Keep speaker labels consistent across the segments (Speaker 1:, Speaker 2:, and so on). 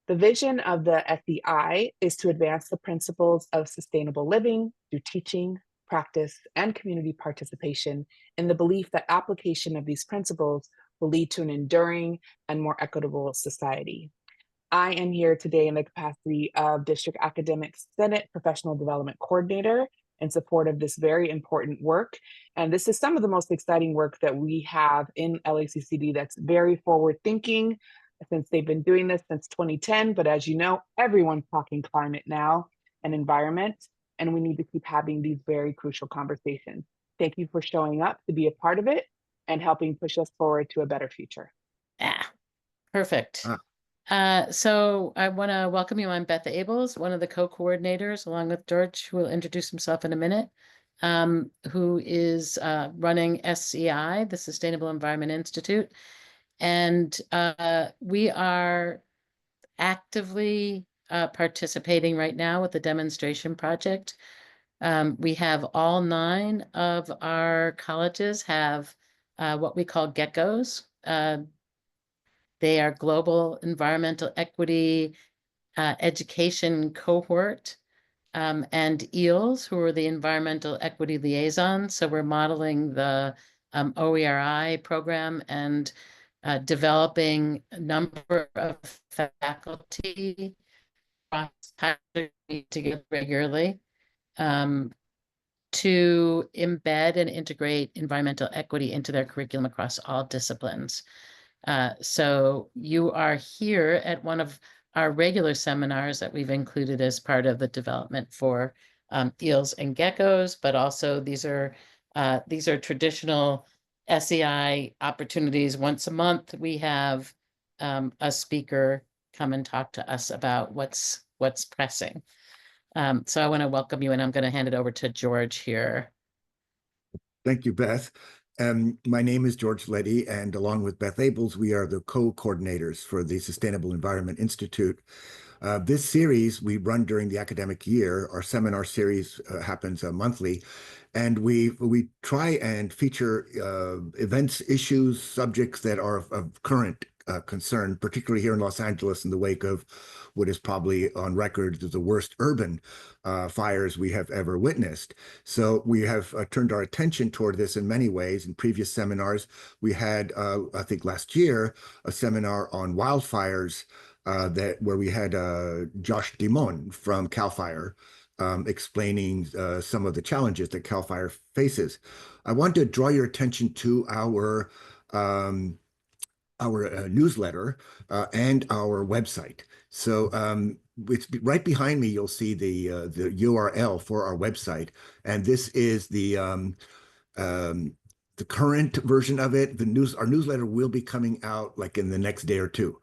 Speaker 1: The vision of the SEI is to advance the principles of sustainable living through teaching, practice, and community participation in the belief that application of these principles will lead to an enduring and more equitable society. I am here today in the capacity of District Academic Senate Professional Development Coordinator in support of this very important work. And this is some of the most exciting work that we have in LACCD that's very forward thinking, since they've been doing this since 2010. But as you know, everyone's talking climate now and environment, and we need to keep having these very crucial conversations. Thank you for showing up to be a part of it and helping push us forward to a better future.
Speaker 2: Yeah, perfect.
Speaker 3: Ah.
Speaker 2: So I want to welcome you. I'm Beth Abels, one of the co-coordinators, along with George, who will introduce himself in a minute, who is running SEI, the Sustainable Environment Institute. And we are actively participating right now with the demonstration project. We have all 9 of our colleges have what we call geckos. They are global environmental equity education cohort, and EELS, who are the environmental equity liaisons. So we're modeling the OERI program and developing a number of faculty together regularly to embed and integrate environmental equity into their curriculum across all disciplines. So you are here at one of our regular seminars that we've included as part of the development for eels and geckos, but also these are traditional SEI opportunities. Once a month, we have a speaker come and talk to us about what's pressing. So I want to welcome you, and I'm going to hand it over to George here.
Speaker 3: Thank you, Beth. My name is George Leddy, and along with Beth Abels, we are the co-coordinators for the Sustainable Environment Institute. This series we run during the academic year. Our seminar series happens monthly, and we try and feature events, issues, subjects that are of current concern, particularly here in Los Angeles in the wake of what is probably on record as the worst urban fires we have ever witnessed. So we have turned our attention toward this in many ways. In previous seminars, we had, I think last year, a seminar on wildfires where we had Josh Dimon from CAL FIRE explaining some of the challenges that CAL FIRE faces. I want to draw your attention to our newsletter and our website. So it's right behind me. You'll see the URL for our website, and this is the current version of it. Our newsletter will be coming out like in the next day or two,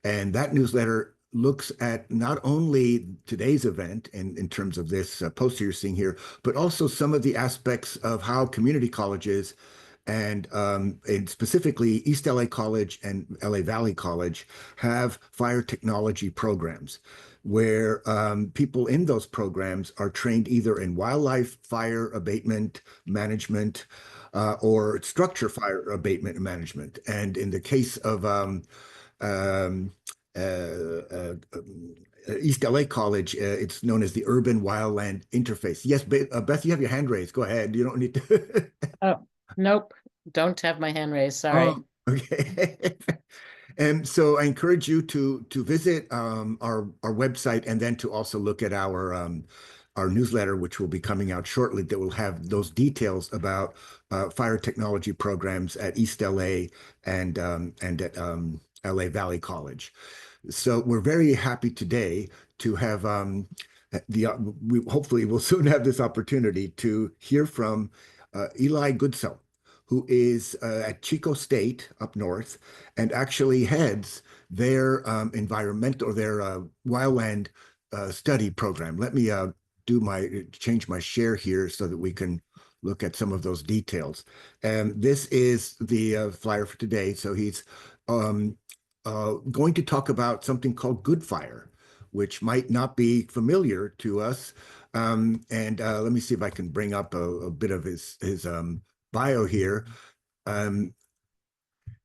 Speaker 3: and that newsletter looks at not only today's event in terms of this poster you're seeing here, but also some of the aspects of how community colleges and specifically East LA College and LA Valley College have fire technology programs where people in those programs are trained either in wildlife fire abatement management or structure fire abatement and management. And in the case of East LA College, it's known as the Urban Wildland Interface. Yes, Beth, you have your hand raised. Go ahead. You don't need to.
Speaker 2: Oh, nope. Don't have my hand raised. Sorry.
Speaker 3: Oh, okay. And so I encourage you to visit our website, and then to also look at our newsletter, which will be coming out shortly, that will have those details about fire technology programs at East LA and at LA Valley College. So we're very happy today to have we hopefully will soon have this opportunity to hear from Eli Goodsell, who is at Chico State up north and actually heads their environmental or their wildland study program. Let me change my share here so that we can look at some of those details. And this is the flyer for today. So he's going to talk about something called good fire, which might not be familiar to us. And let me see if I can bring up a bit of his bio here.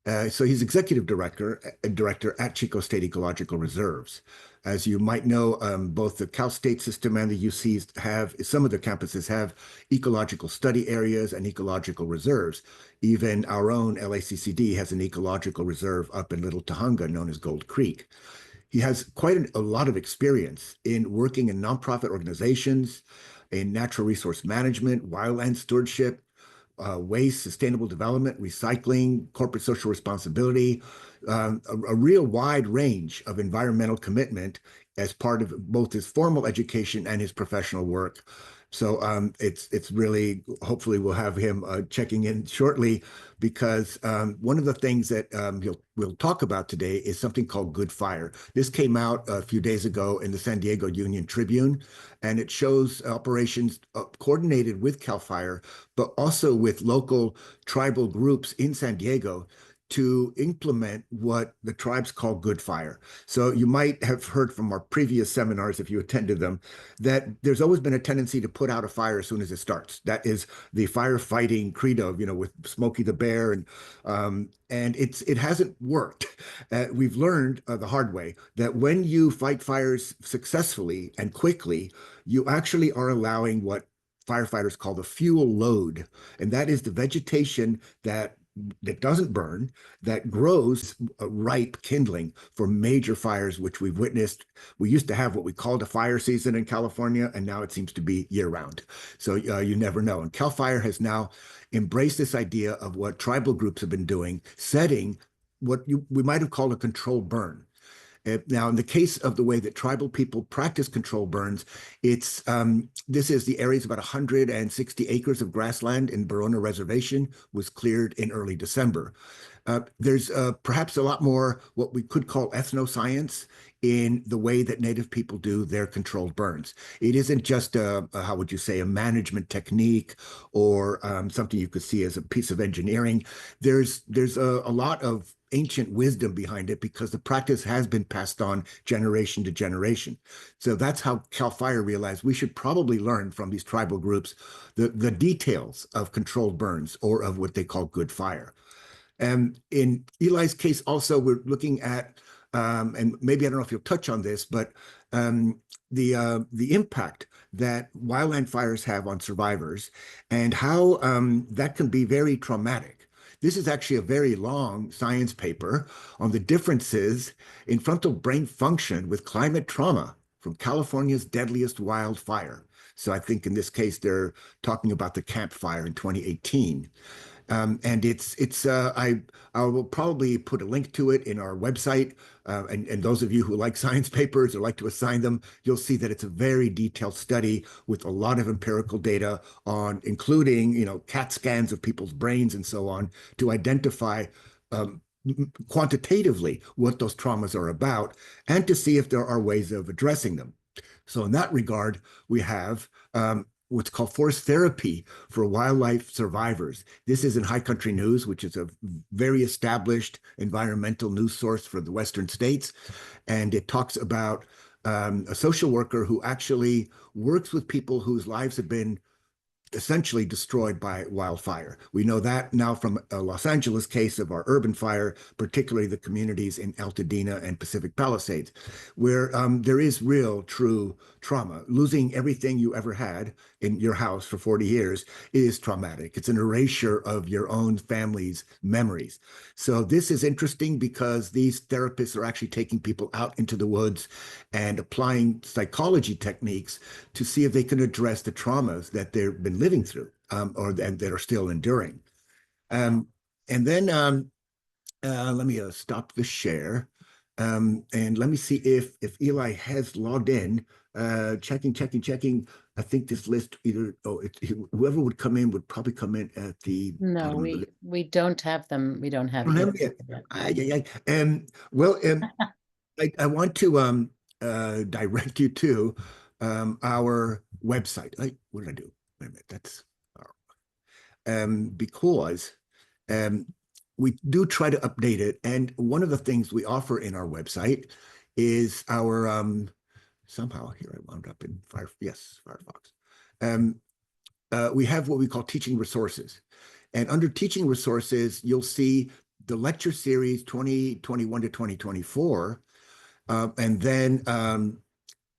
Speaker 3: So he's executive director at Chico State Ecological Reserves. As you might know, both the Cal State system and the UCs have, some of the campuses have ecological study areas and ecological reserves. Even our own LACCD has an ecological reserve up in Little Tahunga known as Gold Creek. He has quite a lot of experience in working in nonprofit organizations, in natural resource management, wildland stewardship, waste, sustainable development, recycling, corporate social responsibility, a real wide range of environmental commitment as part of both his formal education and his professional work. So it's really, hopefully we'll have him checking in shortly, because one of the things that we'll talk about today is something called Good Fire. This came out a few days ago in the San Diego Union Tribune, and it shows operations coordinated with CAL FIRE, but also with local tribal groups in San Diego to implement what the tribes call Good Fire. So you might have heard from our previous seminars, if you attended them, that there's always been a tendency to put out a fire as soon as it starts. That is the firefighting credo, with Smokey the Bear, and it hasn't worked. We've learned the hard way that when you fight fires successfully and quickly, you actually are allowing what firefighters call the fuel load, and that is the vegetation that doesn't burn, that grows ripe kindling for major fires, which we've witnessed. We used to have what we called a fire season in California, and now it seems to be year round. So you never know. And CAL FIRE has now embraced this idea of what tribal groups have been doing, setting what we might have called a controlled burn. Now, in the case of the way that tribal people practice controlled burns, this is the areas about 160 acres of grassland in Barona Reservation was cleared in early December. There's perhaps a lot more what we could call ethnoscience in the way that Native people do their controlled burns. It isn't just how would you say, a management technique or something you could see as a piece of engineering. There's a lot of ancient wisdom behind it, because the practice has been passed on generation to generation. So that's how CAL FIRE realized we should probably learn from these tribal groups the details of controlled burns, or of what they call good fire. And in Eli's case also, we're looking at, and maybe I don't know if you'll touch on this, but the impact that wildland fires have on survivors, and how that can be very traumatic. This is actually a very long science paper on the differences in frontal brain function with climate trauma from California's deadliest wildfire. So I think in this case, they're talking about the Camp Fire in 2018. And I will probably put a link to it in our website. And those of you who like science papers or like to assign them, you'll see that it's a very detailed study with a lot of empirical data on, including, CAT scans of people's brains and so on, to identify quantitatively what those traumas are about, and to see if there are ways of addressing them. So in that regard, we have what's called forest therapy for wildlife survivors. This is in High Country News, which is a very established environmental news source for the Western states. And it talks about a social worker who actually works with people whose lives have been essentially destroyed by wildfire. We know that now from a Los Angeles case of our urban fire, particularly the communities in Altadena and Pacific Palisades, where there is real, true trauma. Losing everything you ever had in your house for 40 years is traumatic. It's an erasure of your own family's memories. So this is interesting, because these therapists are actually taking people out into the woods and applying psychology techniques to see if they can address the traumas that they've been living through, and that are still enduring. And then let me stop the share, and let me see if Eli has logged in. Checking. I think this list either whoever would come in would probably come in at the
Speaker 2: No,
Speaker 3: bottom of the list.
Speaker 2: we don't have them. We don't have
Speaker 3: Don't have
Speaker 2: it
Speaker 3: it
Speaker 2: yet.
Speaker 3: yet. Well, I want to direct you to our website. What did I do? Wait a minute. That's because we do try to update it. And one of the things we offer in our website is our somehow here I wound up in Firefox. We have what we call teaching resources. And under teaching resources, you'll see the lecture series 2021 to 2024. And then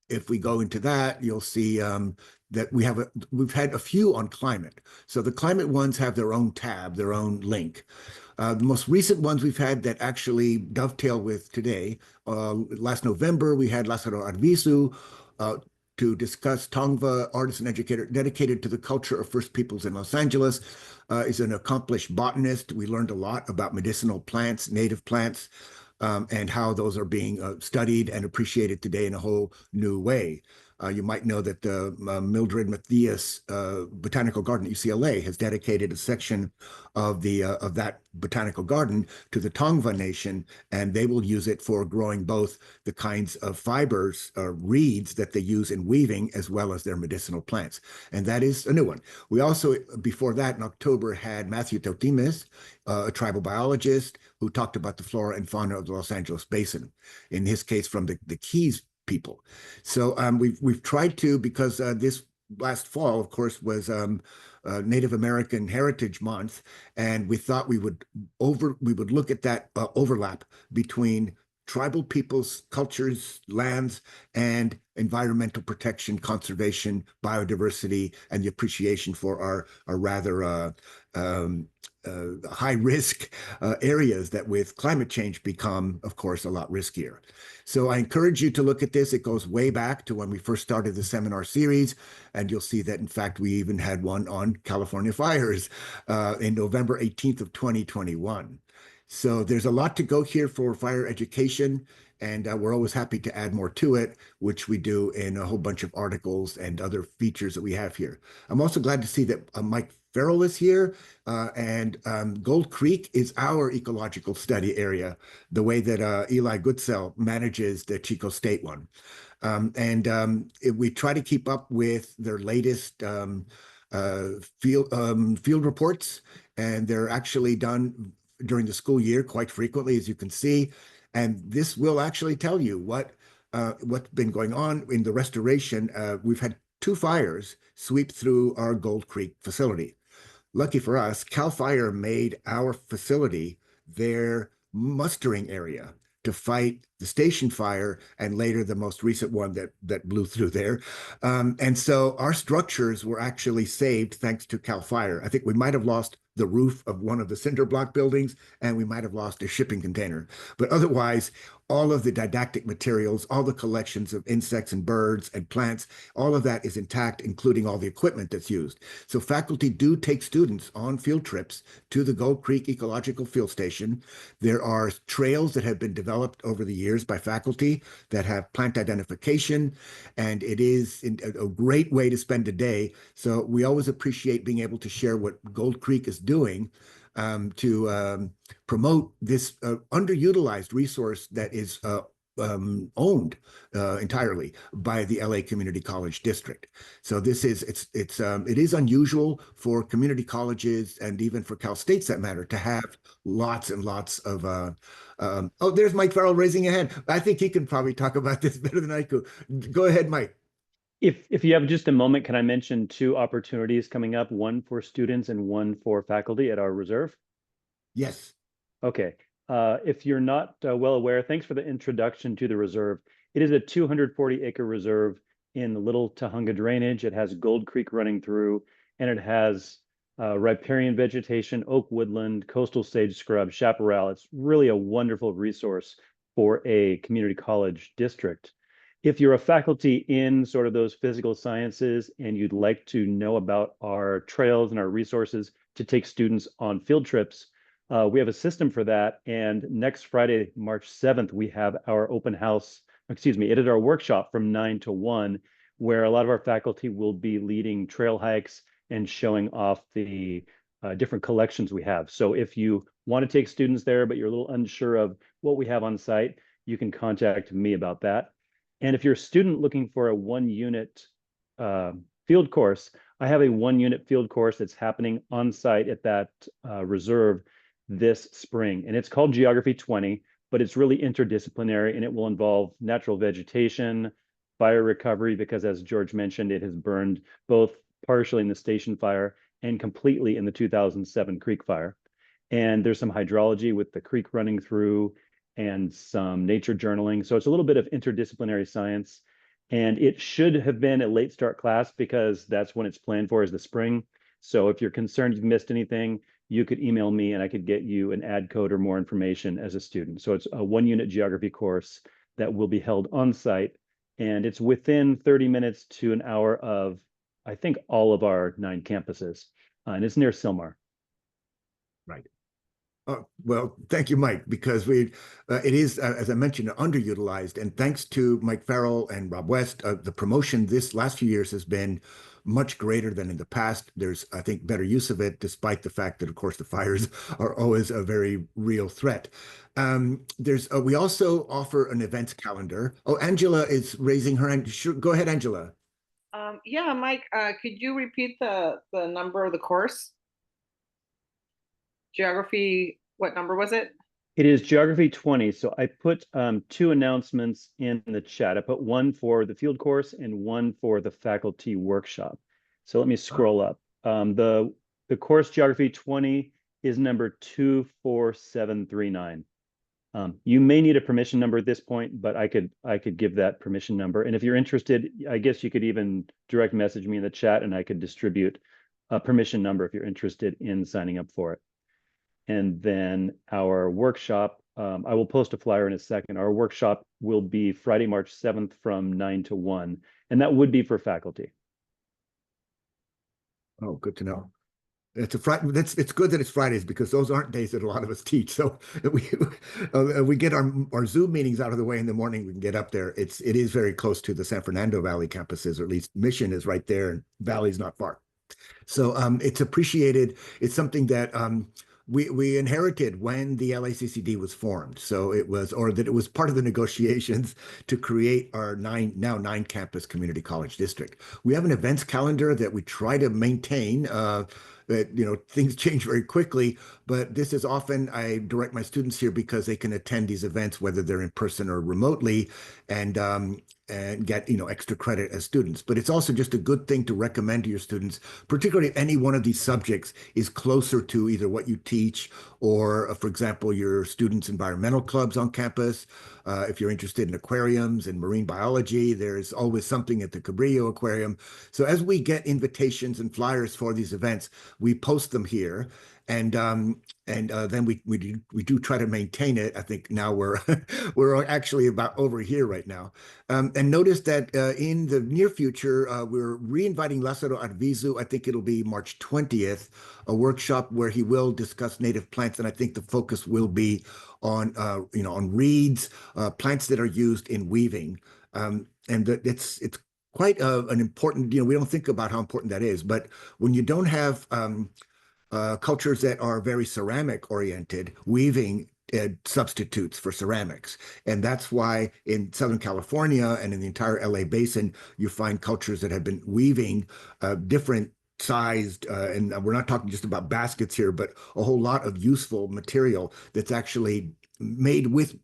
Speaker 3: if we go into that, you'll see that we've had a few on climate. So the climate ones have their own tab, their own link. The most recent ones we've had that actually dovetail with today. Last November, we had Lázaro Arvizu to discuss Tongva, artist and educator dedicated to the culture of First Peoples in Los Angeles. Is an accomplished botanist. We learned a lot about medicinal plants, native plants, and how those are being studied and appreciated today in a whole new way. You might know that the Mildred Mathias Botanical Garden at UCLA has dedicated a section of that botanical garden to the Tongva Nation, and they will use it for growing both the kinds of fibers or reeds that they use in weaving, as well as their medicinal plants. And that is a new one. We also, before that, in October, had Matthew Tautimes, a tribal biologist, who talked about the flora and fauna of the Los Angeles Basin, in his case from the Keys people. So we've tried to, because this last fall, of course, was Native American Heritage Month, and we thought we would look at that overlap between tribal peoples, cultures, lands, and environmental protection, conservation, biodiversity, and the appreciation for our rather high risk areas that with climate change become, of course, a lot riskier. So I encourage you to look at this. It goes way back to when we first started the seminar series, and you'll see that, in fact, we even had one on California fires in November 18th of 2021. So there's a lot to go here for fire education, and we're always happy to add more to it, which we do in a whole bunch of articles and other features that we have here. I'm also glad to see that Mike Farrell is here, and Gold Creek is our ecological study area, the way that Eli Goodsell manages the Chico State one. We try to keep up with their latest field reports, and they're actually done during the school year quite frequently, as you can see. And this will actually tell you what's been going on in the restoration. We've had 2 fires sweep through our Gold Creek facility. Lucky for us, CAL FIRE made our facility their mustering area to fight the station fire and later the most recent one that blew through there. And so our structures were actually saved thanks to CAL FIRE. I think we might have lost the roof of one of the cinder block buildings, and we might have lost a shipping container. But otherwise, all of the didactic materials, all the collections of insects and birds and plants, all of that is intact, including all the equipment that's used. So faculty do take students on field trips to the Gold Creek Ecological Field Station. There are trails that have been developed over the years by faculty that have plant identification, and it is a great way to spend a day. So we always appreciate being able to share what Gold Creek is doing to promote this underutilized resource that is owned entirely by the LA Community College District. So it is unusual for community colleges and even for Cal States, that matter, to have lots and lots of oh, there's Mike Farrell raising a hand. I think he can probably talk about this better than I could. Go ahead, Mike.
Speaker 4: If you have just a moment, can I mention 2 opportunities coming up, one for students and one for faculty at our reserve?
Speaker 3: Yes.
Speaker 4: Okay. If you're not well aware, thanks for the introduction to the reserve. It is a 240-acre reserve in the Little Tujunga drainage. It has Gold Creek running through, and it has riparian vegetation, oak woodland, coastal sage scrub, chaparral. It's really a wonderful resource for a community college district. If you're a faculty in sort of those physical sciences and you'd like to know about our trails and our resources to take students on field trips, we have a system for that. And next Friday, March 7th, we have our open house, it is our workshop from 9 to 1, where a lot of our faculty will be leading trail hikes and showing off the different collections we have. So if you want to take students there, but you're a little unsure of what we have on site, you can contact me about that. And if you're a student looking for a 1-unit field course, I have a 1-unit field course that's happening on site at that reserve this spring. And it's called Geography 20, but it's really interdisciplinary, and it will involve natural vegetation, fire recovery, because as George mentioned, it has burned both partially in the station fire and completely in the 2007 Creek Fire. And there's some hydrology with the creek running through and some nature journaling. So it's a little bit of interdisciplinary science. And it should have been a late start class because that's when it's planned for, is the spring. So if you're concerned you've missed anything, you could email me and I could get you an ad code or more information as a student. So it's a 1-unit geography course that will be held on site. And it's within 30 minutes to an hour of, I think, all of our 9 campuses. And it's near Silmar.
Speaker 3: Right. Well, thank you, Mike, because it is, as I mentioned, underutilized. And thanks to Mike Farrell and Rob West, the promotion this last few years has been much greater than in the past. There's, I think, better use of it, despite the fact that, of course, the fires are always a very real threat. We also offer an events calendar. Oh, Angela is raising her hand. Sure, go ahead, Angela.
Speaker 5: Yeah, Mike, could you repeat the number of the course? Geography, what number was it?
Speaker 4: It is Geography 20. So I put 2 announcements in the chat. I put one for the field course and one for the faculty workshop. So let me scroll up. The course Geography 20 is number 24739. You may need a permission number at this point, but I could give that permission number. And if you're interested, I guess you could even direct message me in the chat and I could distribute a permission number if you're interested in signing up for it. And then our workshop, I will post a flyer in a second. Our workshop will be Friday, March 7th from 9 to 1, and that would be for faculty.
Speaker 3: Oh, good to know. It's a Friday. It's good that it's Fridays because those aren't days that a lot of us teach. So we get our Zoom meetings out of the way in the morning. We can get up there. It is very close to the San Fernando Valley campuses, or at least Mission is right there, and Valley's not far. So it's appreciated. It's something that we inherited when the LACCD was formed. So it was part of the negotiations to create our now nine campus community college district. We have an events calendar that we try to maintain. Things change very quickly, but this is often I direct my students here because they can attend these events whether they're in person or remotely, and get extra credit as students. But it's also just a good thing to recommend to your students, particularly if any one of these subjects is closer to either what you teach or, for example, your students' environmental clubs on campus. If you're interested in aquariums and marine biology, there's always something at the Cabrillo Aquarium. So as we get invitations and flyers for these events, we post them here. And then we do try to maintain it. I think now we're actually about over here right now. And notice that in the near future, we're re-inviting Lázaro Arvizu. I think it'll be March 20th, a workshop where he will discuss native plants. And I think the focus will be on reeds, plants that are used in weaving. And it's quite an important, we don't think about how important that is. But when you don't have cultures that are very ceramic oriented, weaving substitutes for ceramics. And that's why in Southern California and in the entire LA basin, you find cultures that have been weaving different sized, and we're not talking just about baskets here, but a whole lot of useful material that's actually made with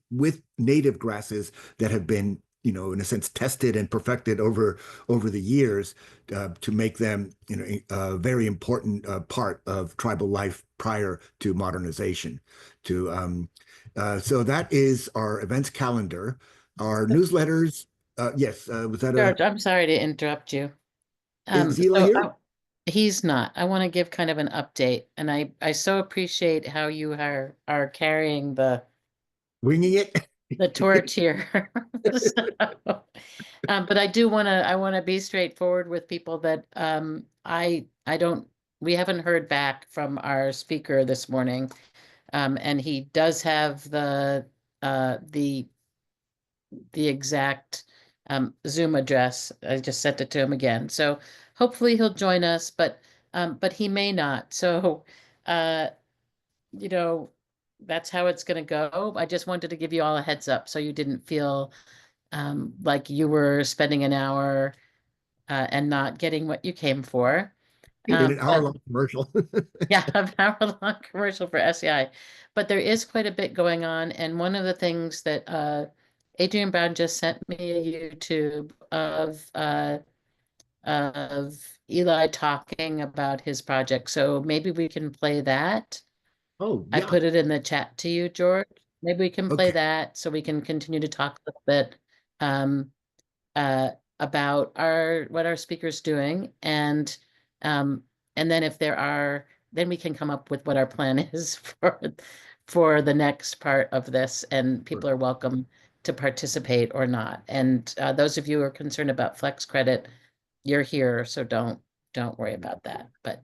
Speaker 3: native grasses that have been in a sense, tested and perfected over the years to make them, a very important part of tribal life prior to modernization. So that is our events calendar. Our newsletters. Yes, was that
Speaker 2: George, I'm sorry to interrupt you.
Speaker 3: Is Eli here?
Speaker 2: He's not. I want to give kind of an update, and I so appreciate how you are carrying
Speaker 3: Winging it.
Speaker 2: the torch here. But I want to be straightforward with people that we haven't heard back from our speaker this morning. And he does have the exact Zoom address. I just sent it to him again. So hopefully he'll join us, but he may not. So that's how it's going to go. I just wanted to give you all a heads up so you didn't feel like you were spending an hour and not getting what you came for.
Speaker 3: In an hour-long commercial.
Speaker 2: Yeah, an hour-long commercial for SEI. But there is quite a bit going on. And one of the things that Adrian Brown just sent me a YouTube of Eli talking about his project. So maybe we can play that.
Speaker 3: Oh,
Speaker 2: I
Speaker 3: yeah.
Speaker 2: put it in the chat to you, George. Maybe we can play
Speaker 3: Okay.
Speaker 2: that so we can continue to talk a little bit um, about what our speaker's doing, um, and then if there are, then we can come up with what our plan is for the next part of this, and people are welcome to participate or not. And those of you who are concerned about flex credit, you're here, so don't worry about that. But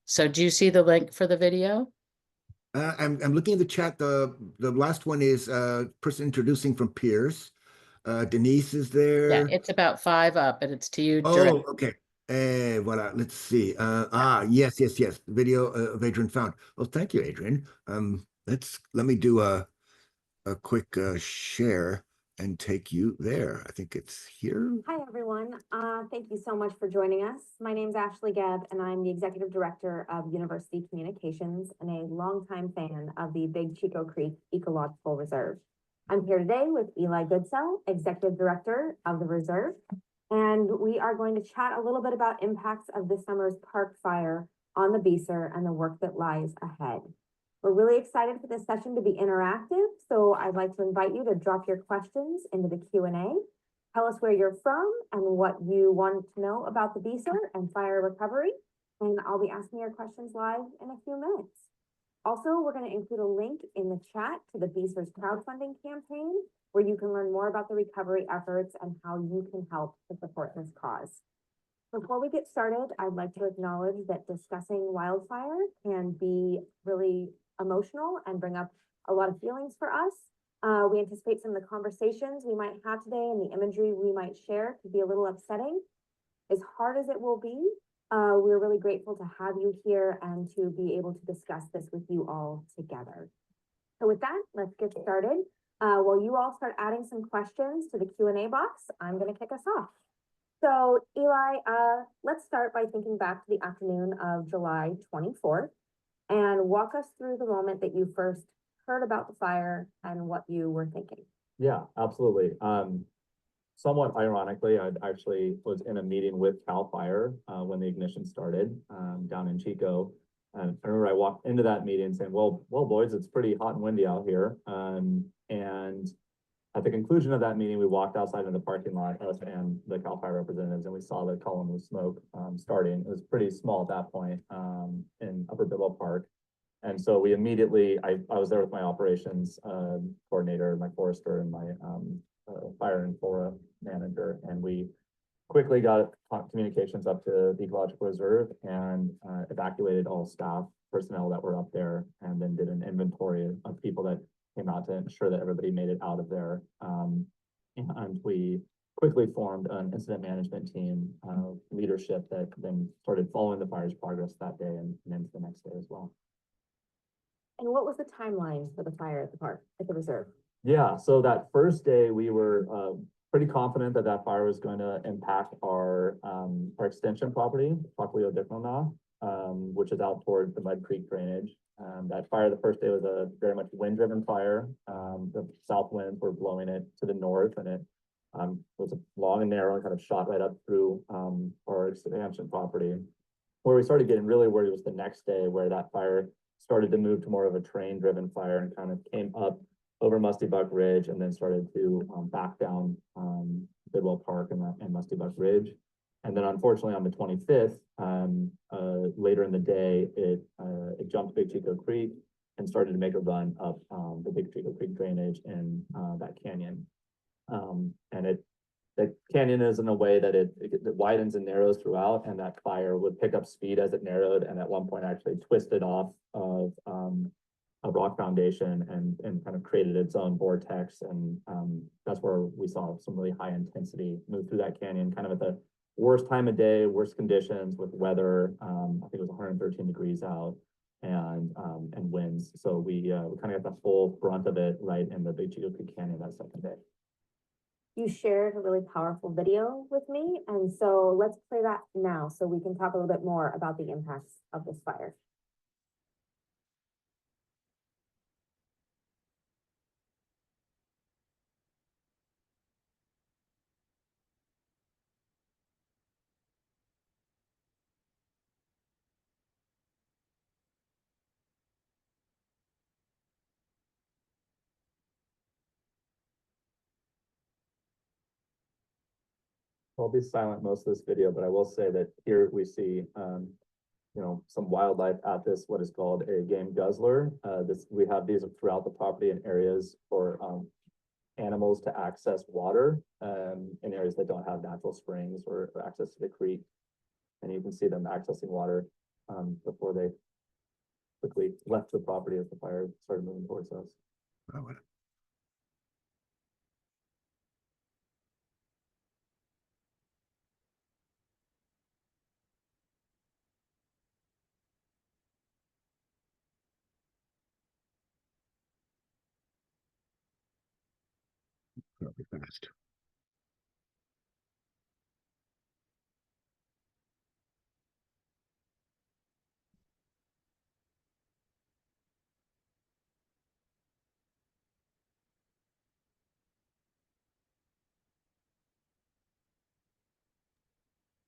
Speaker 2: so do you see the link for the video?
Speaker 3: I'm looking at the chat. The last one is person introducing from peers. Denise is
Speaker 2: Yeah,
Speaker 3: there.
Speaker 2: it's about 5 up, and it's to you direct.
Speaker 3: Oh, okay. Voilà. Let's see. Yes. Video of Adrian found. Well, thank you, Adrian. Let me do a quick share and take you there. I think it's here.
Speaker 6: Hi, everyone. Thank you so much for joining us. My name is Ashley Gebb, and I'm the Executive Director of University Communications and a longtime fan of the Big Chico Creek Ecological Reserve. I'm here today with Eli Goodsell, Executive Director of the Reserve, and we are going to chat a little bit about impacts of this summer's park fire on the Beaser and the work that lies ahead. We're really excited for this session to be interactive, so I'd like to invite you to drop your questions into the Q&A. Tell us where you're from and what you want to know about the Beaser and fire recovery, and I'll be asking your questions live in a few minutes. Also, we're going to include a link in the chat to the Beaser's crowdfunding campaign, where you can learn more about the recovery efforts and how you can help to support this cause. Before we get started, I'd like to acknowledge that discussing wildfire can be really emotional and bring up a lot of feelings for us. We anticipate some of the conversations we might have today and the imagery we might share to be a little upsetting. As hard as it will be, we're really grateful to have you here and to be able to discuss this with you all together. So with that, let's get started. While you all start adding some questions to the Q&A box, I'm going to kick us off. So Eli, let's start by thinking back to the afternoon of July 24th and walk us through the moment that you first heard about the fire and what you were thinking.
Speaker 7: Yeah, absolutely. Somewhat ironically, I actually was in a meeting with CAL FIRE when the ignition started down in Chico. And I remember I walked into that meeting saying, well, boys, it's pretty hot and windy out here. And at the conclusion of that meeting, we walked outside in the parking lot, us and the CAL FIRE representatives, and we saw the column of smoke starting. It was pretty small at that point in Upper Bidwell Park. And so we immediately, I was there with my operations coordinator, my forester, and my fire and flora manager, and we quickly got communications up to the Ecological Reserve and evacuated all staff personnel that were up there, and then did an inventory of people that came out to ensure that everybody made it out of there. And we quickly formed an incident management team leadership that then started following the fire's progress that day and into the next day as well.
Speaker 6: And what was the timeline for the fire at the park, at the reserve?
Speaker 7: Yeah, so that first day we were pretty confident that that fire was going to impact our extension property, Chocolio Dicklona, which is out toward the Mud Creek drainage. That fire the first day was a very much wind-driven fire. The south winds were blowing it to the north, and it was long and narrow and kind of shot right up through our expansion property. Where we started getting really worried was the next day, where that fire started to move to more of a train-driven fire and kind of came up over Musty Buck Ridge and then started to back down Bidwell Park and Musty Buck Ridge. And then unfortunately on the 25th, later in the day, it jumped Big Chico Creek and started to make a run up the Big Chico Creek drainage in that canyon. And the canyon is in a way that it widens and narrows throughout, and that fire would pick up speed as it narrowed, and at one point actually twisted off of a rock foundation and kind of created its own vortex. And that's where we saw some really high intensity move through that canyon, kind of at the worst time of day, worst conditions with weather. I think it was 113 degrees out and winds. So we kind of got the full brunt of it right in the Big Chico Creek Canyon that second day.
Speaker 6: You shared a really powerful video with me, and so let's play that now so we can talk a little bit more about the impacts of this fire.
Speaker 7: I'll be silent most of this video, but I will say that here we see, you know, some wildlife at this, what is called a game guzzler. We have these throughout the property in areas for animals to access water in areas that don't have natural springs or access to the creek. And you can see them accessing water before they quickly left the property as the fire started moving towards us.
Speaker 3: Oh, probably fast.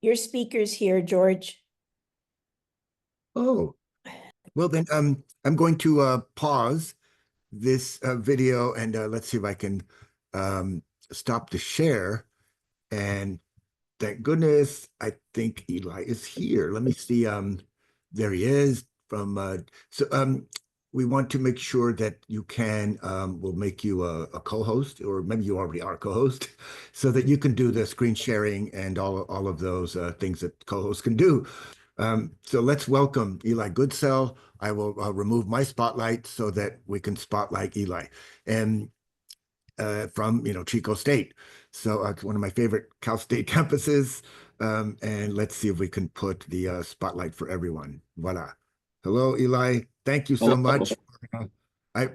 Speaker 8: Your speaker's here, George.
Speaker 3: Oh, well then, I'm going to pause this video and let's see if I can stop the share. And thank goodness, I think Eli is here. Let me see. There he is. We want to make sure that you can. We'll make you a co-host, or maybe you already are co-host, so that you can do the screen sharing and all of those things that co-hosts can do. So let's welcome Eli Goodsell. I will remove my spotlight so that we can spotlight Eli. And from Chico State. So it's one of my favorite Cal State campuses. And let's see if we can put the spotlight for everyone. Voila. Hello, Eli. Thank you so much.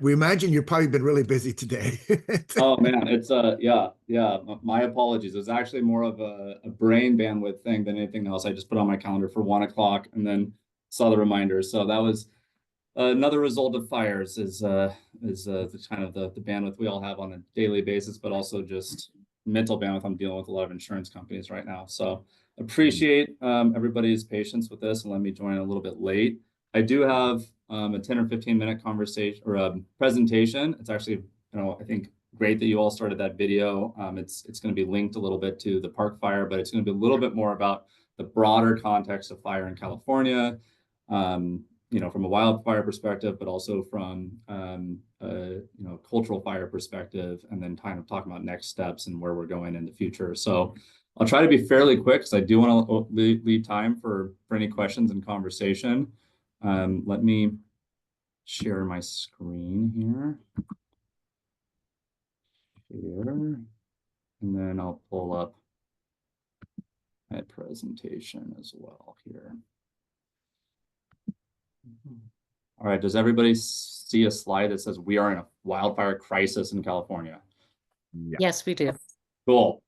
Speaker 3: We imagine you've probably been really busy today.
Speaker 9: Oh man, it's yeah. My apologies. It was actually more of a brain bandwidth thing than anything else. I just put on my calendar for 1 o'clock and then saw the reminder. So that was another result of fires is the kind of the bandwidth we all have on a daily basis, but also just mental bandwidth. I'm dealing with a lot of insurance companies right now. So appreciate everybody's patience with this and let me join a little bit late. I do have a 10 or 15-minute conversation or presentation. It's actually, I think great that you all started that video. It's going to be linked a little bit to the park fire, but it's going to be a little bit more about the broader context of fire in California, from a wildfire perspective, but also from cultural fire perspective, and then kind of talking about next steps and where we're going in the future. So I'll try to be fairly quick because I do want to leave time for any questions and conversation. Let me share my screen here. And then I'll pull up my presentation as well here. All right, does everybody see a slide that says we are in a wildfire crisis in California?
Speaker 3: Yeah.
Speaker 2: Yes, we do.
Speaker 9: Cool.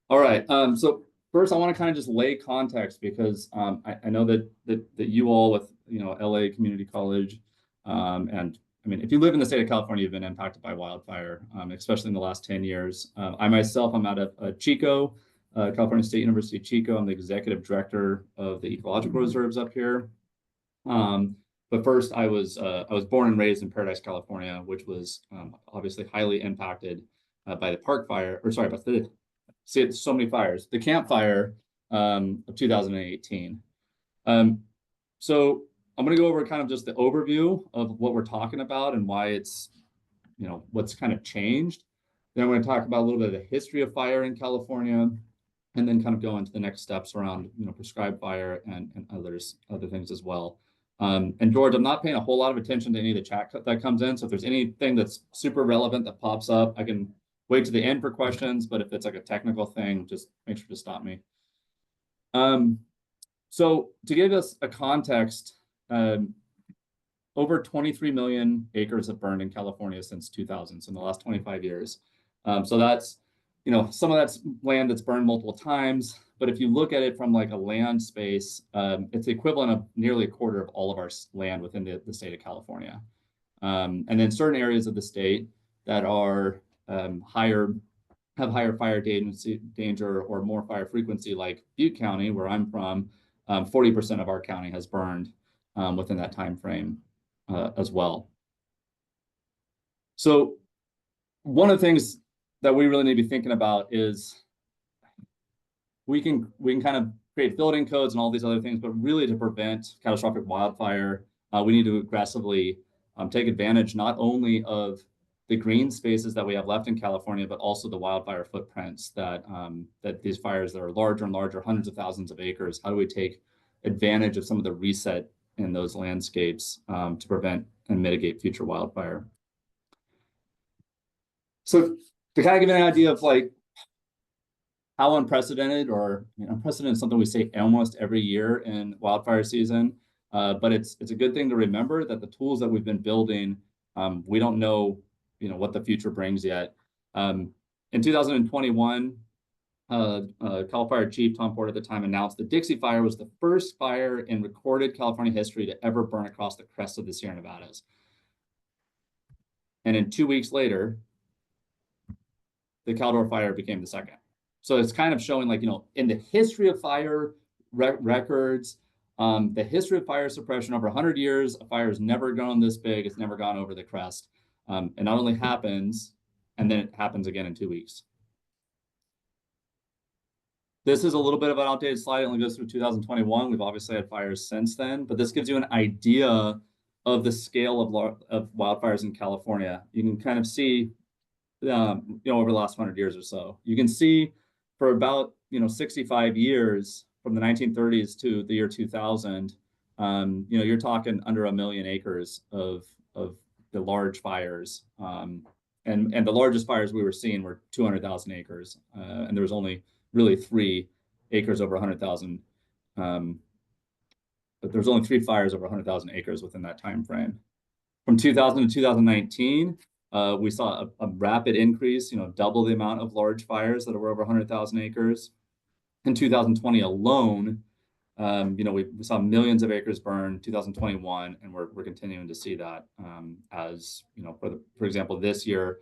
Speaker 9: All right, so first I want to kind of just lay context because I know that you all with LA Community College, and I mean, if you live in the state of California, you've been impacted by wildfire, especially in the last 10 years. I myself, I'm out of Chico, California State University, Chico. I'm the executive director of the ecological reserves up here. But first, I was born and raised in Paradise, California, which was obviously highly impacted by the park fire, or sorry, about so many fires. The Camp Fire of 2018. So I'm going to go over kind of just the overview of what we're talking about and why it's, what's kind of changed. Then I'm going to talk about a little bit of the history of fire in California, and then kind of go into the next steps around, prescribed fire and other things as well. And George, I'm not paying a whole lot of attention to any of the chat that comes in. So if there's anything that's super relevant that pops up, I can wait to the end for questions. But if it's like a technical thing, just make sure to stop me. So to give us a context, over 23 million acres have burned in California since 2000, so in the last 25 years. So that's, some of that's land that's burned multiple times. But if you look at it from like a land space, it's the equivalent of nearly a quarter of all of our land within the state of California. And then certain areas of the state that are have higher fire danger or more fire frequency, like Butte County, where I'm from, 40% of our county has burned within that time frame as well. So one of the things that we really need to be thinking about is we can kind of create building codes and all these other things, but really to prevent catastrophic wildfire, we need to aggressively take advantage not only of the green spaces that we have left in California, but also the wildfire footprints that that these fires that are larger and larger, hundreds of thousands of acres. How do we take advantage of some of the reset in those landscapes to prevent and mitigate future wildfire? So to kind of give you an idea of like how unprecedented, or unprecedented is something we say almost every year in wildfire season, but it's a good thing to remember that the tools that we've been building, we don't know, what the future brings yet. In 2021, Cal Fire Chief Tom Porter at the time announced the Dixie Fire was the first fire in recorded California history to ever burn across the crest of the Sierra Nevadas. And then 2 weeks later, the Caldor Fire became the second. So it's kind of showing, like, in the history of fire records, the history of fire suppression over 100 years, a fire has never gone this big. It's never gone over the crest. It not only happens, and then it happens again in 2 weeks. This is a little bit of an outdated slide. It only goes through 2021. We've obviously had fires since then, but this gives you an idea of the scale of wildfires in California. You can kind of see, over the last 100 years or so. You can see for about 65 years, from the 1930s to the year 2000, you're talking under 1 million acres of the large fires, and the largest fires we were seeing were 200,000 acres, and there was only really 3 acres over 100,000. But there's only 3 fires over 100,000 acres within that time frame. From 2000 to 2019. We saw a rapid increase, double the amount of large fires that were over 100,000 acres. In 2020 alone, we saw millions of acres burn. 2021, and we're continuing to see that as for example, this year,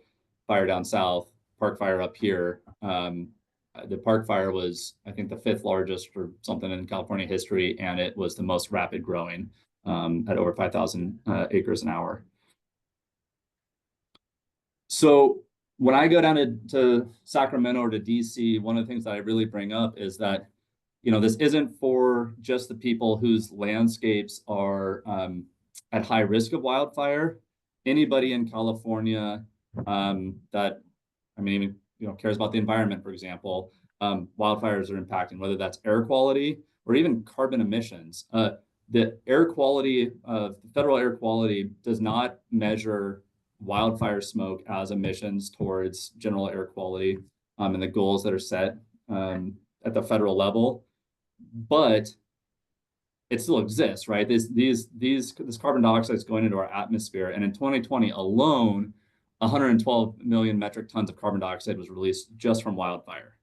Speaker 9: fire down south, Park Fire up here. The Park Fire was, I think, the 5th largest or something in California history, and it was the most rapid growing at over 5,000 acres an hour. So when I go down to Sacramento or to DC, one of the things that I really bring up is that, this isn't for just the people whose landscapes are at high risk of wildfire. Anybody in California that, even, cares about the environment, for example, wildfires are impacting, whether that's air quality or even carbon emissions. The air quality, federal air quality does not measure wildfire smoke as emissions towards general air quality and the goals that are set at the federal level, but it still exists, right? This carbon dioxide is going into our atmosphere, and in 2020 alone, 112 million metric tons of carbon dioxide was released just from wildfire,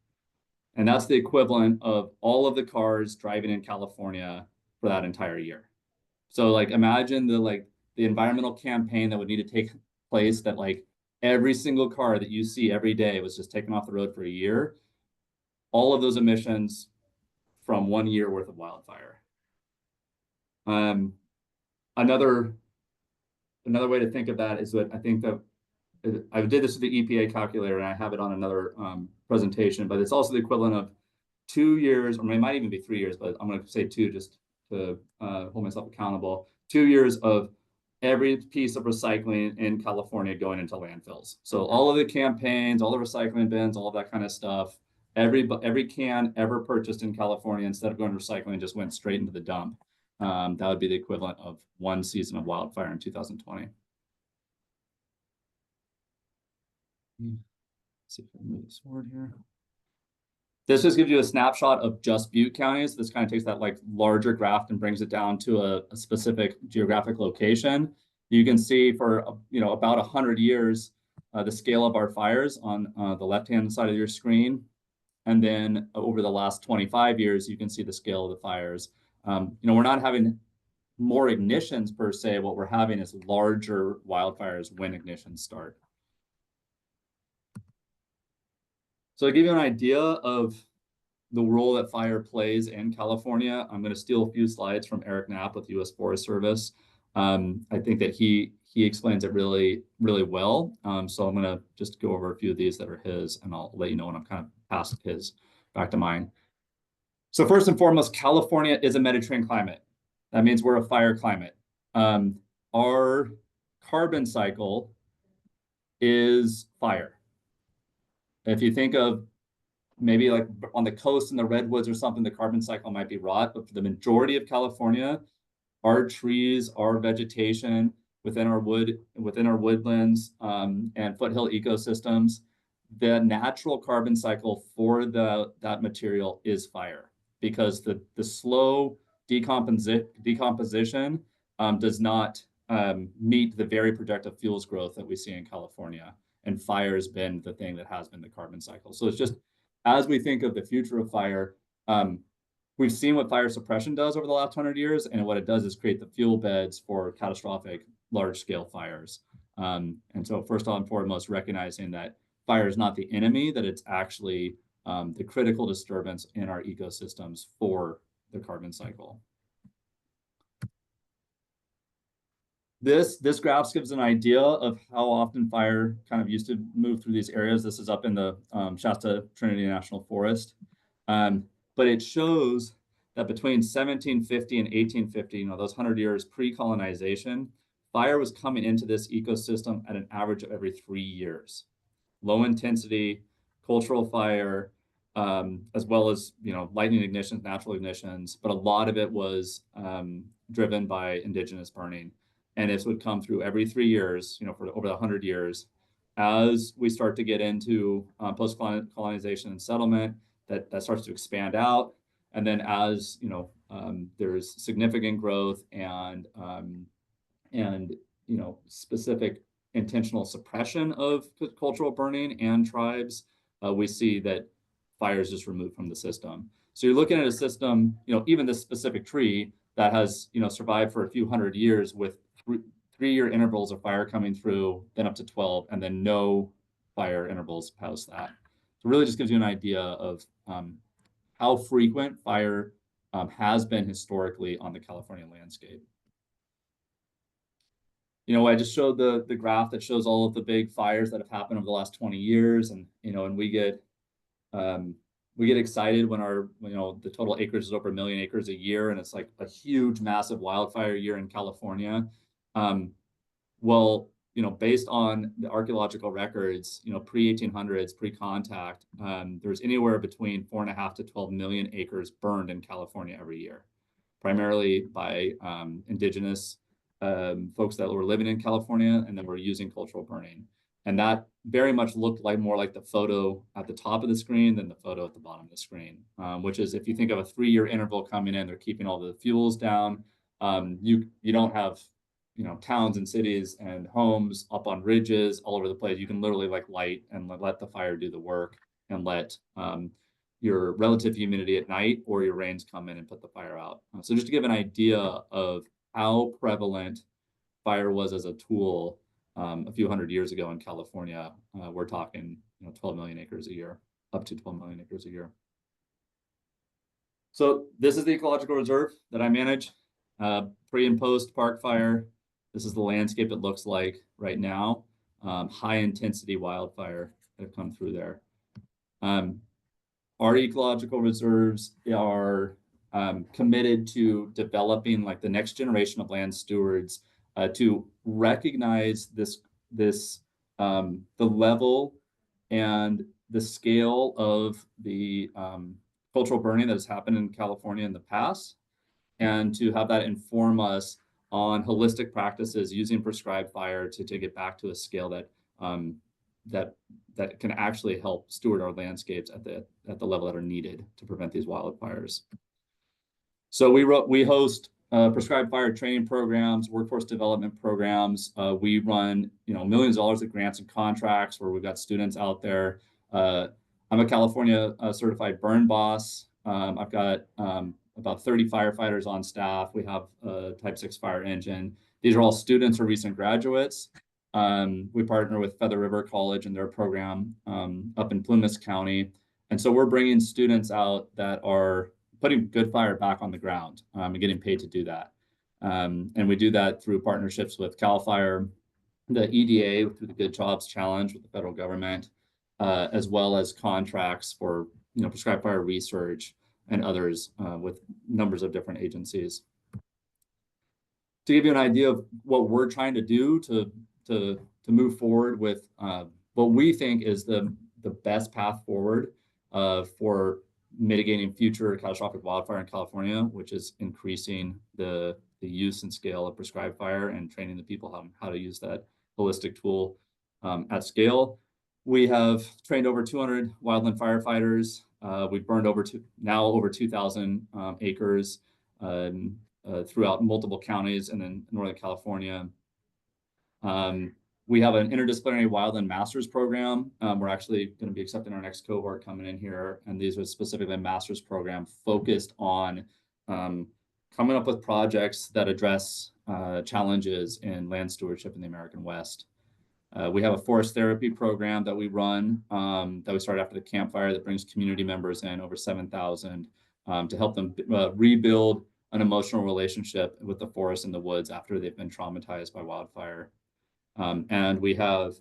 Speaker 9: and that's the equivalent of all of the cars driving in California for that entire year. So, like, imagine the environmental campaign that would need to take place, that every single car that you see every day was just taken off the road for a year. All of those emissions from 1 year worth of wildfire. Another way to think of that is that I think that I did this with the EPA calculator, and I have it on another presentation, but it's also the equivalent of 2 years, or it might even be 3 years, but I'm going to say 2 just to hold myself accountable. 2 years of every piece of recycling in California going into landfills. So all of the campaigns, all the recycling bins, all of that kind of stuff, every can ever purchased in California, instead of going to recycling, just went straight into the dump. That would be the equivalent of 1 season of wildfire in 2020. Let's see if I can move this forward here. This just gives you a snapshot of just Butte County. So this kind of takes that larger graph and brings it down to a specific geographic location. You can see for about 100 years the scale of our fires on the left-hand side of your screen, and then over the last 25 years you can see the scale of the fires. We're not having more ignitions per se. What we're having is larger wildfires when ignitions start. So to give you an idea of the role that fire plays in California, I'm going to steal a few slides from Eric Knapp with U.S. Forest Service. I think that he explains it really, really well. So I'm going to just go over a few of these that are his, and I'll let you know when I'm kind of past his back to mine. So first and foremost, California is a Mediterranean climate. That means we're a fire climate. Our carbon cycle is fire. If you think of maybe like on the coast in the redwoods or something, the carbon cycle might be rot, but for the majority of California, our trees, our vegetation within our woodlands and foothill ecosystems, the natural carbon cycle for that material is fire, because the slow decomposition does not meet the very productive fuels growth that we see in California. And fire has been the thing that has been the carbon cycle. So it's just, as we think of the future of fire, we've seen what fire suppression does over the last 100 years, and what it does is create the fuel beds for catastrophic large-scale fires. And so first and foremost, recognizing that fire is not the enemy, that it's actually the critical disturbance in our ecosystems for the carbon cycle. This graph gives an idea of how often fire kind of used to move through these areas. This is up in the Shasta Trinity National Forest. But it shows that between 1750 and 1850, those 100 years pre-colonization, fire was coming into this ecosystem at an average of every 3 years. Low intensity, cultural fire, as well as lightning ignitions, natural ignitions, but a lot of it was driven by indigenous burning. And this would come through every 3 years, for over 100 years. As we start to get into post-colonization and settlement, that starts to expand out. And then as there's significant growth and specific intentional suppression of cultural burning and tribes, we see that fire is just removed from the system. So you're looking at a system, even this specific tree that has survived for a few hundred years with 3-year intervals of fire coming through, then up to 12, and then no fire intervals past that. So it really just gives you an idea of how frequent fire has been historically on the California landscape. I just showed the graph that shows all of the big fires that have happened over the last 20 years, and and we get excited when the total acreage is over 1 million acres a year, and it's like a huge, massive wildfire year in California. Well, based on the archaeological records, pre-1800s, pre-contact, there's anywhere between 4.5 to 12 million acres burned in California every year, primarily by indigenous folks that were living in California and then were using cultural burning. And that very much looked more like the photo at the top of the screen than the photo at the bottom of the screen, which is, if you think of a 3-year interval coming in, they're keeping all the fuels down. You don't have towns and cities and homes up on ridges all over the place. You can literally light and let the fire do the work, and let your relative humidity at night or your rains come in and put the fire out. So just to give an idea of how prevalent fire was as a tool a few hundred years ago in California, we're talking 12 million acres a year, up to 12 million acres a year. So this is the ecological reserve that I manage, pre and post park fire. This is the landscape it looks like right now. High intensity wildfire that have come through there. Our ecological reserves are committed to developing the next generation of land stewards to recognize the level and the scale of the cultural burning that has happened in California in the past, and to have that inform us on holistic practices using prescribed fire to take it back to a scale that that can actually help steward our landscapes at the level that are needed to prevent these wildfires. So we host prescribed fire training programs, workforce development programs. We run millions of dollars of grants and contracts where we've got students out there. I'm a California certified burn boss. I've got about 30 firefighters on staff. We have a Type 6 fire engine. These are all students or recent graduates. We partner with Feather River College and their program up in Plumas County. And so we're bringing students out that are putting good fire back on the ground and getting paid to do that. And we do that through partnerships with CAL FIRE, the EDA through the Good Jobs Challenge with the federal government, as well as contracts for prescribed fire research, and others with numbers of different agencies. To give you an idea of what we're trying to do to move forward with what we think is the best path forward for mitigating future catastrophic wildfire in California, which is increasing the use and scale of prescribed fire and training the people how to use that holistic tool at scale. We have trained over 200 wildland firefighters. We've burned over 2,000 acres throughout multiple counties and in Northern California. We have an interdisciplinary wildland master's program. We're actually going to be accepting our next cohort coming in here, and these are specifically a master's program focused on coming up with projects that address challenges in land stewardship in the American West. We have a forest therapy program that we run that we started after the Camp Fire that brings community members in, over 7,000, to help them rebuild an emotional relationship with the forest and the woods after they've been traumatized by wildfire. And we have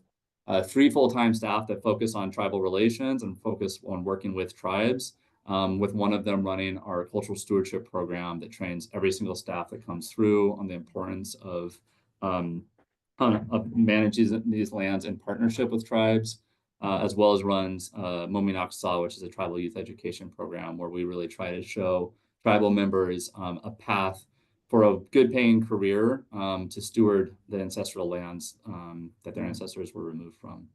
Speaker 9: 3 full-time staff that focus on tribal relations and focus on working with tribes, with one of them running our cultural stewardship program that trains every single staff that comes through on the importance of managing these lands in partnership with tribes, as well as runs Mominaksa, which is a tribal youth education program where we really try to show tribal members a path for a good paying career to steward the ancestral lands that their ancestors were removed from.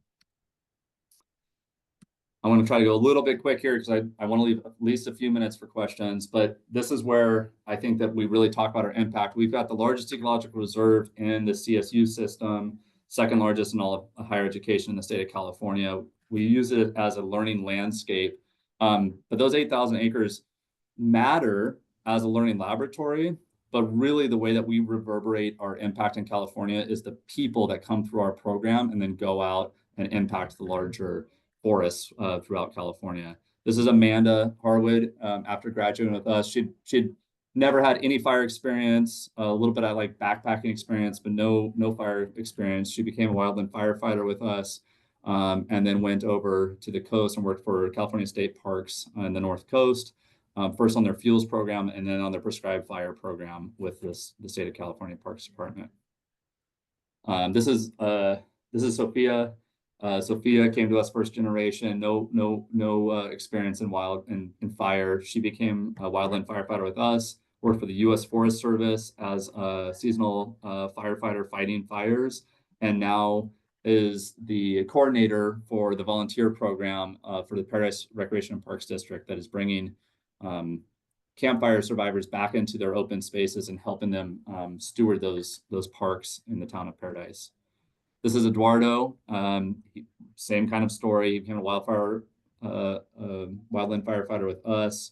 Speaker 9: I want to try to go a little bit quick here because I want to leave at least a few minutes for questions, but this is where I think that we really talk about our impact. We've got the largest ecological reserve in the CSU system, second largest in all of higher education in the state of California. We use it as a learning landscape, but those 8,000 acres matter as a learning laboratory, but really the way that we reverberate our impact in California is the people that come through our program and then go out and impact the larger forests throughout California. This is Amanda Harwood. After graduating with us, she'd never had any fire experience, a little bit of like backpacking experience, but no fire experience. She became a wildland firefighter with us, and then went over to the coast and worked for California State Parks on the North Coast, first on their fuels program and then on their prescribed fire program with the state of California Parks Department. This is Sophia. Sophia came to us first generation, no experience in fire. She became a wildland firefighter with us, worked for the U.S. Forest Service as a seasonal firefighter fighting fires, and now is the coordinator for the volunteer program for the Paradise Recreation and Parks District that is bringing campfire survivors back into their open spaces and helping them steward those parks in the town of Paradise. This is Eduardo, same kind of story. He became a wildland firefighter with us,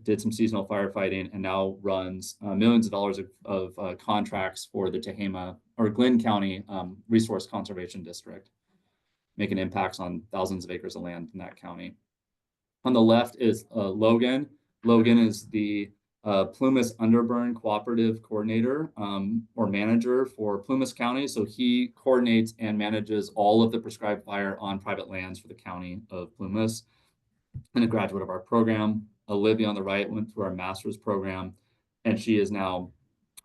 Speaker 9: did some seasonal firefighting, and now runs millions of dollars of contracts for the Tehama or Glenn County Resource Conservation District, making impacts on thousands of acres of land in that county. On the left is Logan. Logan is the Plumas Underburn Cooperative Coordinator or Manager for Plumas County. So he coordinates and manages all of the prescribed fire on private lands for the county of Plumas, and a graduate of our program. Olivia on the right went through our master's program, and she is now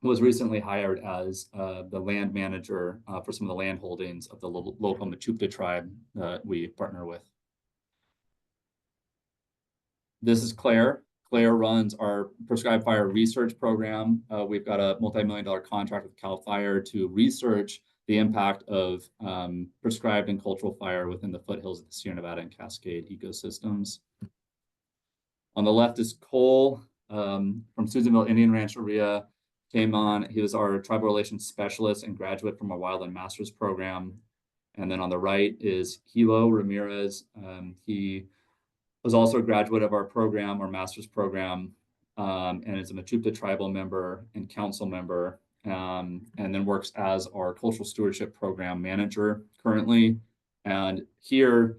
Speaker 9: was recently hired as the land manager for some of the land holdings of the local Machupta tribe that we partner with. This is Claire. Claire runs our prescribed fire research program. We've got a multi-million-dollar contract with CAL FIRE to research the impact of prescribed and cultural fire within the foothills of the Sierra Nevada and Cascade ecosystems. On the left is Cole from Susanville Indian Rancheria. Came on, he was our tribal relations specialist and graduate from our wildland master's program. And then on the right is Hilo Ramirez. He was also a graduate of our program, our master's program, and is a Machupta tribal member and council member, and then works as our cultural stewardship program manager currently. And here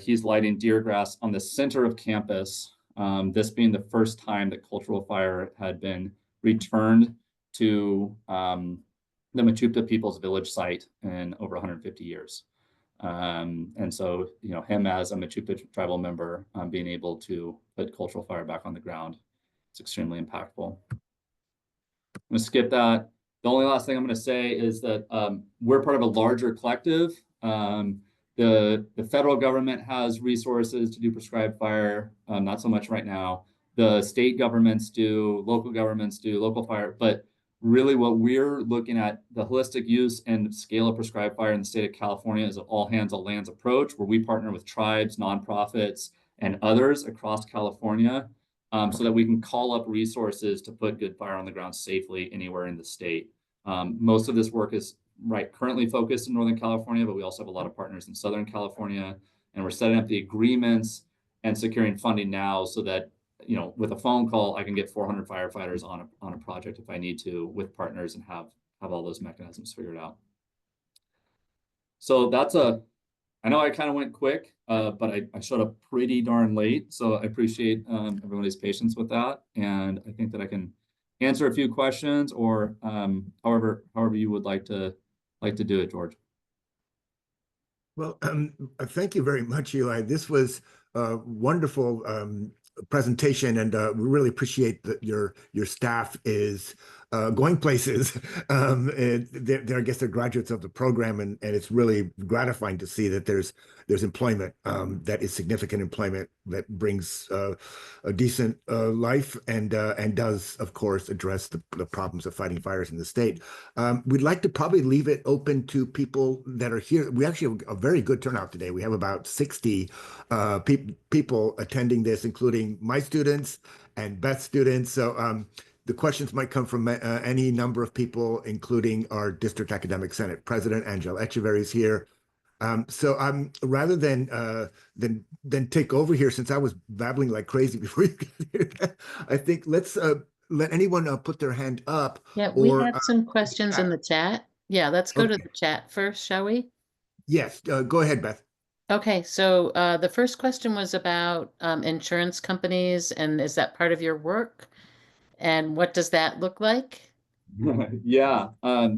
Speaker 9: he's lighting deer grass on the center of campus, this being the first time that cultural fire had been returned to the Machupta People's Village site in over 150 years. And so, him as a Machupta tribal member being able to put cultural fire back on the ground. It's extremely impactful. I'm going to skip that. The only last thing I'm going to say is that we're part of a larger collective. The federal government has resources to do prescribed fire, not so much right now. The state governments do, local governments do, local fire, but really what we're looking at, the holistic use and scale of prescribed fire in the state of California is an all hands on lands approach, where we partner with tribes, nonprofits, and others across California, so that we can call up resources to put good fire on the ground safely anywhere in the state. Most of this work is currently focused in Northern California, but we also have a lot of partners in Southern California, and we're setting up the agreements and securing funding now so that, you know, with a phone call, I can get 400 firefighters on a project if I need to with partners and have all those mechanisms figured out. So that's I know I kind of went quick, but I showed up pretty darn late. So I appreciate everybody's patience with that. And I think that I can answer a few questions, or however you would like to do it, George.
Speaker 3: Well, thank you very much, Eli. This was a wonderful presentation, and we really appreciate that your staff is going places. And I guess they're graduates of the program, and it's really gratifying to see that there's employment that is significant employment that brings a decent life, and does, of course, address the problems of fighting fires in the state. We'd like to probably leave it open to people that are here. We actually have a very good turnout today. We have about 60 people attending this, including my students and Beth's students. So the questions might come from any number of people, including our District Academic Senate President, Angela Echeverry, is here. So rather than take over here, since I was babbling like crazy before you got here, I think let's let anyone put their hand up.
Speaker 2: Yeah, we
Speaker 3: or
Speaker 2: have some questions in the chat. Yeah, let's go to the chat first, shall we?
Speaker 3: Yes, go ahead, Beth.
Speaker 2: Okay, so the first question was about insurance companies, and is that part of your work? And what does that look like?
Speaker 9: Yeah.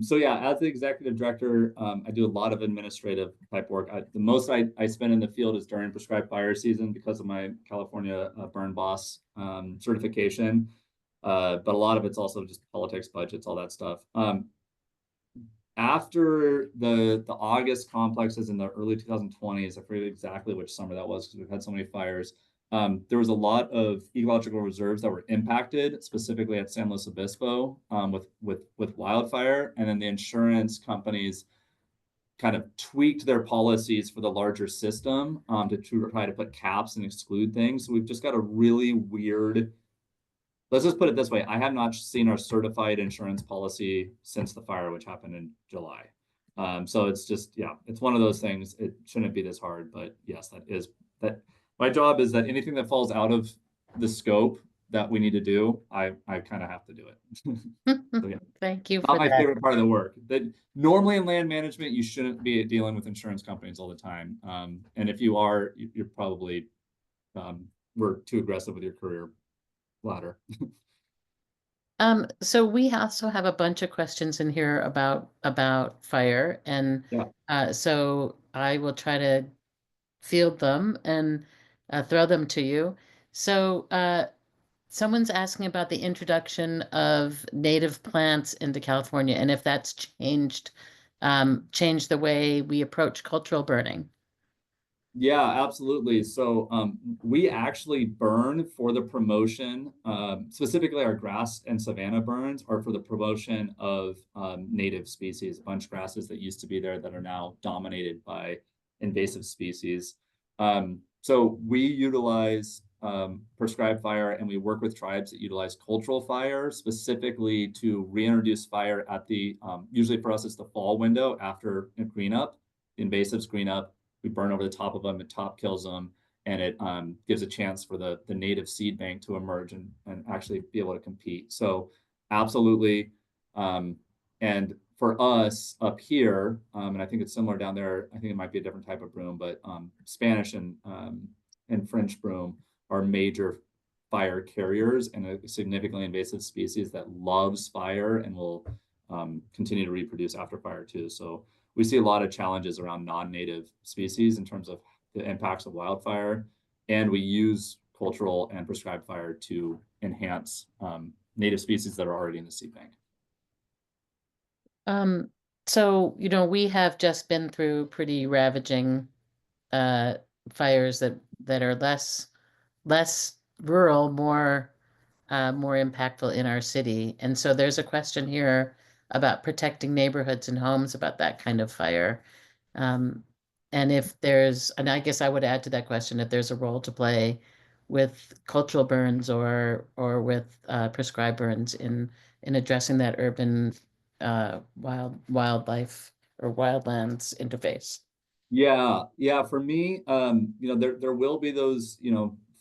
Speaker 9: So yeah, as the executive director, I do a lot of administrative type work. The most I spend in the field is during prescribed fire season because of my California burn boss certification. But a lot of it's also just politics, budgets, all that stuff. After the August complexes in the early 2020s, I forget exactly which summer that was because we've had so many fires. There was a lot of ecological reserves that were impacted, specifically at San Luis Obispo, with wildfire, and then the insurance companies kind of tweaked their policies for the larger system to try to put caps and exclude things. So we've just got a really weird. Let's just put it this way. I have not seen our certified insurance policy since the fire, which happened in July. So it's just, yeah, it's one of those things. It shouldn't be this hard, but yes, that my job is that anything that falls out of the scope that we need to do, I kind of have to do it. So, yeah.
Speaker 2: Thank you.
Speaker 9: Not my favorite part of the work. That normally in land management, you shouldn't be dealing with insurance companies all the time. And if you are, you're probably we're too aggressive with your career ladder.
Speaker 2: So we also have a bunch of questions in here about fire, and so I will try to field them and throw them to you. So someone's asking about the introduction of native plants into California, and if that's changed the way we approach cultural burning.
Speaker 9: Yeah, absolutely. So we actually burn for the promotion, specifically our grass and savanna burns are for the promotion of native species, bunch grasses that used to be there that are now dominated by invasive species. So we utilize prescribed fire, and we work with tribes that utilize cultural fire specifically to reintroduce fire at the, usually for us, it's the fall window after green up, invasives green up. We burn over the top of them, it top kills them, and it gives a chance for the native seed bank to emerge and actually be able to compete. So absolutely. And for us up here, and I think it's similar down there, I think it might be a different type of broom, but Spanish and French broom are major fire carriers and a significantly invasive species that loves fire and will continue to reproduce after fire too. So we see a lot of challenges around non-native species in terms of the impacts of wildfire. And we use cultural and prescribed fire to enhance native species that are already in the seed bank.
Speaker 2: So, we have just been through pretty ravaging fires that are less rural, more impactful in our city. And so there's a question here about protecting neighborhoods and homes about that kind of fire. And and I guess I would add to that question, if there's a role to play with cultural burns or with prescribed burns in addressing that urban wildlife or wildlands interface.
Speaker 9: Yeah. For me, there will be those,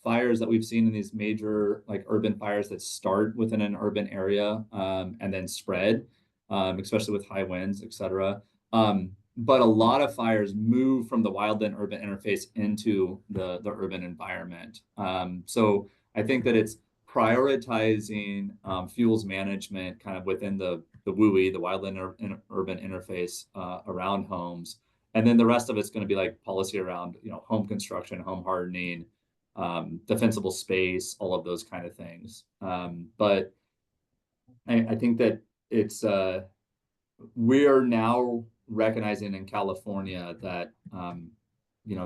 Speaker 9: fires that we've seen in these major like urban fires that start within an urban area and then spread, especially with high winds, etc. But a lot of fires move from the wildland urban interface into the urban environment. So I think that it's prioritizing fuels management kind of within the WUI, the wildland urban interface around homes. And then the rest of it's going to be like policy around, home construction, home hardening, defensible space, all of those kind of things. But I think that it's we are now recognizing in California that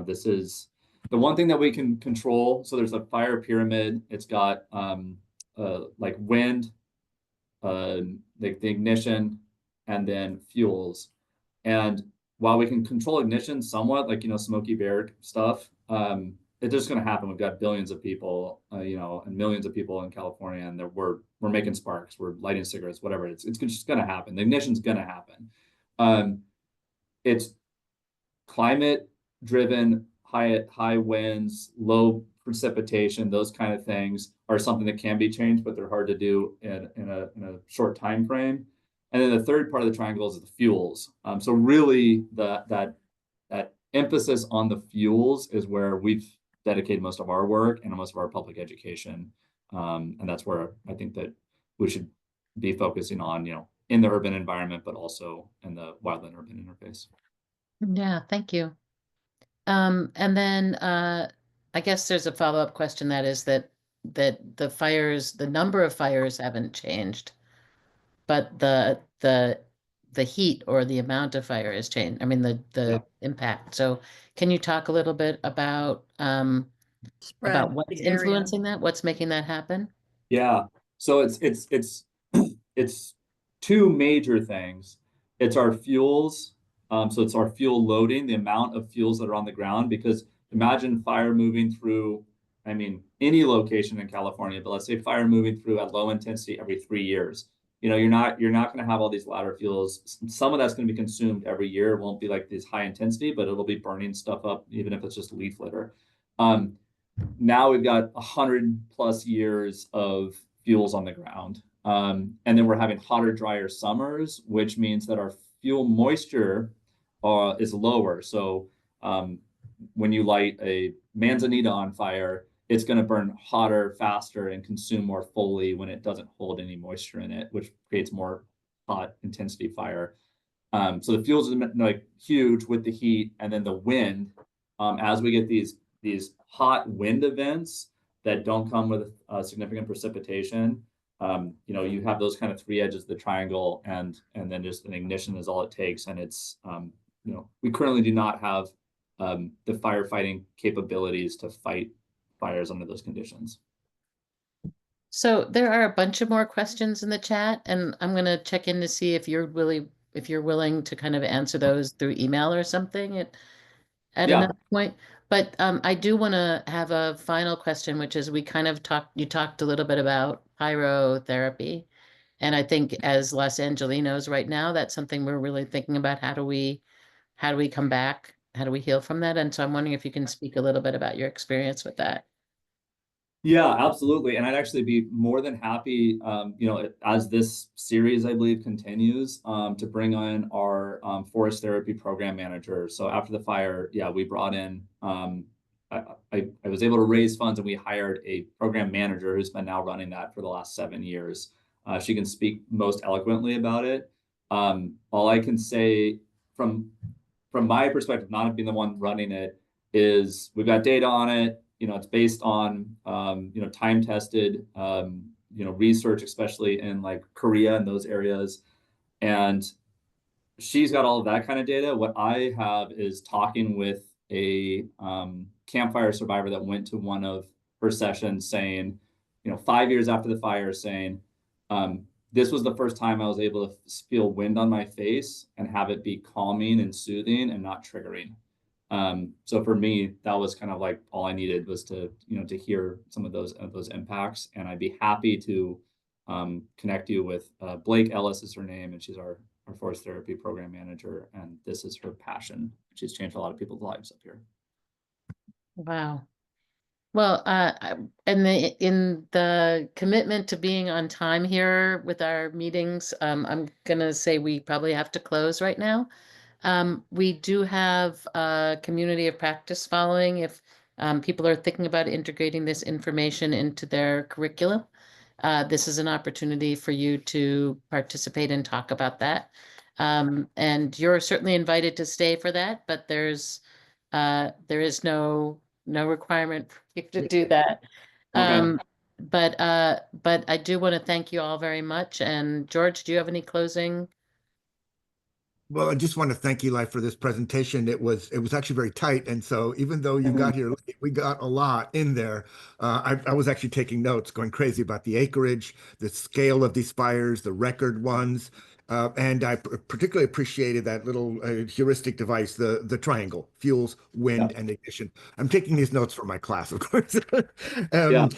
Speaker 9: this is the one thing that we can control. So there's a fire pyramid. It's got like wind, like the ignition, and then fuels. And while we can control ignition somewhat, like, Smokey Bear stuff, it's just going to happen. We've got billions of people, and millions of people in California, and we're making sparks, we're lighting cigarettes, whatever. It's just going to happen. The ignition's going to happen. It's climate-driven, high winds, low precipitation, those kind of things are something that can be changed, but they're hard to do in a short time frame. And then the third part of the triangle is the fuels. So really that emphasis on the fuels is where we've dedicated most of our work and most of our public education. And that's where I think that we should be focusing on, in the urban environment, but also in the wildland urban interface.
Speaker 2: Yeah, thank you. And then I guess there's a follow-up question that is that the number of fires haven't changed, but the heat or the amount of fire has changed. I mean, the impact. So can you talk a little bit about what's influencing that? What's making that happen?
Speaker 9: Yeah. So it's two major things. It's our fuels. So it's our fuel loading, the amount of fuels that are on the ground, because imagine fire moving through, any location in California, but let's say fire moving through at low intensity every 3 years. You're not going to have all these ladder fuels. Some of that's going to be consumed every year. It won't be like this high intensity, but it'll be burning stuff up, even if it's just leaf litter. Now we've got 100+ years of fuels on the ground. And then we're having hotter, drier summers, which means that our fuel moisture is lower. So when you light a manzanita on fire, it's going to burn hotter, faster, and consume more fully when it doesn't hold any moisture in it, which creates more hot intensity fire. So the fuels are like huge with the heat, and then the wind. As we get these hot wind events that don't come with significant precipitation, you have those kind of three edges of the triangle, and then just an ignition is all it takes. And it's we currently do not have the firefighting capabilities to fight fires under those conditions.
Speaker 2: So there are a bunch of more questions in the chat, and I'm going to check in to see if you're willing to kind of answer those through email or something at another point. But I do want to have a final question, which is you talked a little bit about pyrotherapy. And I think as Los Angelinos right now, that's something we're really thinking about. How do we come back? How do we heal from that? And so I'm wondering if you can speak a little bit about your experience with that.
Speaker 9: Yeah, absolutely. And I'd actually be more than happy, as this series, I believe, continues, to bring on our forest therapy program manager. So after the fire, we brought in, I was able to raise funds, and we hired a program manager who's been now running that for the last 7 years. She can speak most eloquently about it. All I can say from my perspective, not being the one running it, is we've got data on it. it's based on, time tested, research, especially in like Korea and those areas. And she's got all of that kind of data. What I have is talking with a campfire survivor that went to one of her sessions saying, 5 years after the fire, saying, this was the first time I was able to feel wind on my face and have it be calming and soothing and not triggering. So for me, that was kind of like all I needed was to hear some of those impacts. And I'd be happy to connect you with Blake Ellis is her name, and she's our forest therapy program manager. And this is her passion. She's changed a lot of people's lives up here.
Speaker 2: Wow. Well, in the commitment to being on time here with our meetings, I'm gonna say we probably have to close right now. We do have a community of practice following if people are thinking about integrating this information into their curriculum. This is an opportunity for you to participate and talk about that. And you're certainly invited to stay for that, but there is no requirement for you to do that.
Speaker 9: Okay.
Speaker 2: But I do want to thank you all very much. And George, do you have any closing?
Speaker 3: Well, I just want to thank Eli for this presentation. It was actually very tight, and so even though you got here late, we got a lot in there. I was actually taking notes, going crazy about the acreage, the scale of these fires, the record ones, and I particularly appreciated that little heuristic device, the triangle: fuels, wind, and ignition. I'm taking these notes for my class, of course.
Speaker 9: Yeah.